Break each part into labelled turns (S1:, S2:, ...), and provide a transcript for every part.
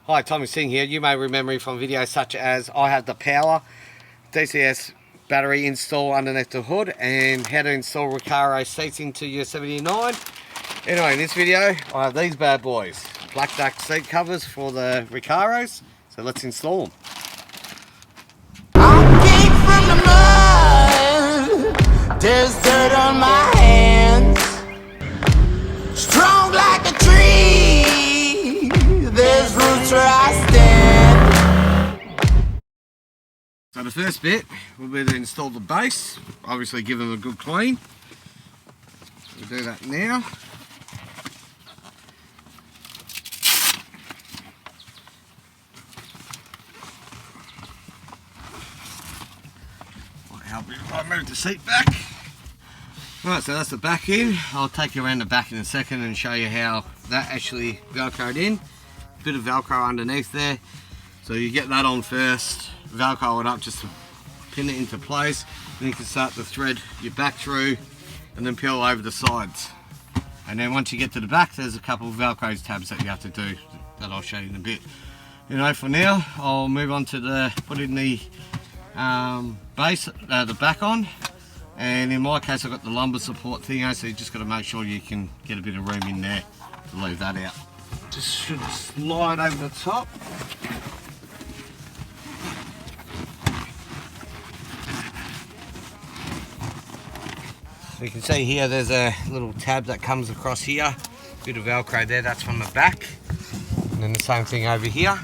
S1: Hi, Tommy Singh here. You may remember me from videos such as I have the power DCS battery install underneath the hood and how to install Recaro seats into your 79. Anyway, in this video I have these bad boys, black duck seat covers for the Recaros, so let's install them.
S2: I came from the mud, there's dirt on my hands, strong like a tree, there's roots where I stand.
S1: So the first bit will be to install the base, obviously give them a good clean. We'll do that now. Might help me if I move the seat back. Right, so that's the back end. I'll take you around the back in a second and show you how that actually velcroed in. Bit of velcro underneath there. So you get that on first, velcro it up just to pin it into place. Then you can start to thread your back through and then peel over the sides. And then once you get to the back, there's a couple of velcro tabs that you have to do that I'll show you in a bit. You know, for now, I'll move on to putting the base, the back on. And in my case, I've got the lumbar support thing, so you just got to make sure you can get a bit of room in there to leave that out. Just should slide over the top. So you can see here there's a little tab that comes across here, bit of velcro there, that's from the back. And then the same thing over here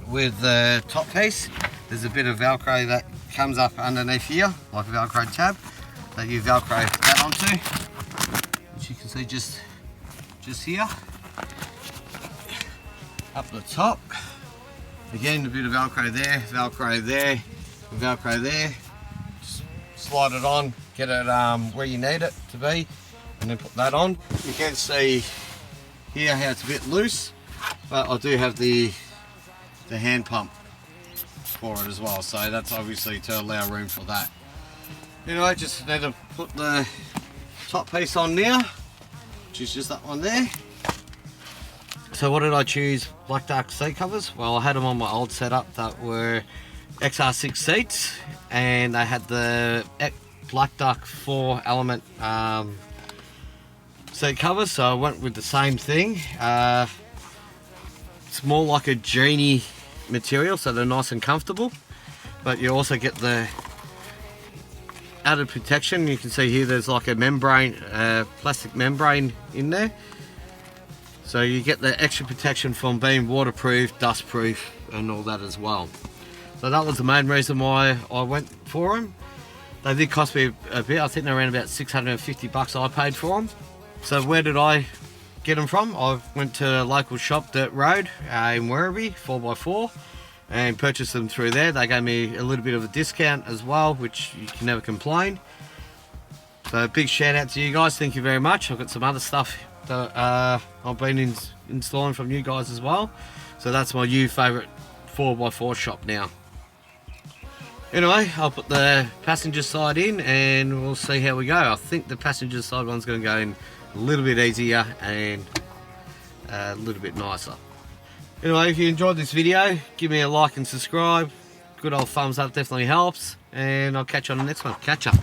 S1: with the top piece, there's a bit of velcro that comes up underneath here, like a velcro tab, that you velcro that onto, which you can see just here, up the top. Again, a bit of velcro there, velcro there, velcro there. Just slide it on, get it where you need it to be, and then put that on. You can see here how it's a bit loose, but I do have the hand pump for it as well, so that's obviously to allow room for that. Anyway, just need to put the top piece on now, which is just that one there. So what did I choose? Black duck seat covers. Well, I had them on my old setup that were XR6 seats, and they had the black duck 4 element seat covers, so I went with the same thing. It's more like a genie material, so they're nice and comfortable, but you also get the added protection. You can see here there's like a membrane, plastic membrane in there, so you get the extra protection from being waterproof, dustproof and all that as well. So that was the main reason why I went for them. They did cost me a bit. I think they're around about 650 bucks I paid for them. So where did I get them from? I went to a local shop, Dirt Road, in Werribee, 4x4, and purchased them through there. They gave me a little bit of a discount as well, which you can never complain. So a big shout out to you guys, thank you very much. I've got some other stuff that I've been installing from you guys as well. So that's my new favourite 4x4 shop now. Anyway, I'll put the passenger side in and we'll see how we go. I think the passenger side one's going to go in a little bit easier and a little bit nicer. Anyway, if you enjoyed this video, give me a like and subscribe. Good old thumbs up definitely helps, and I'll catch you on the next one. Catch up.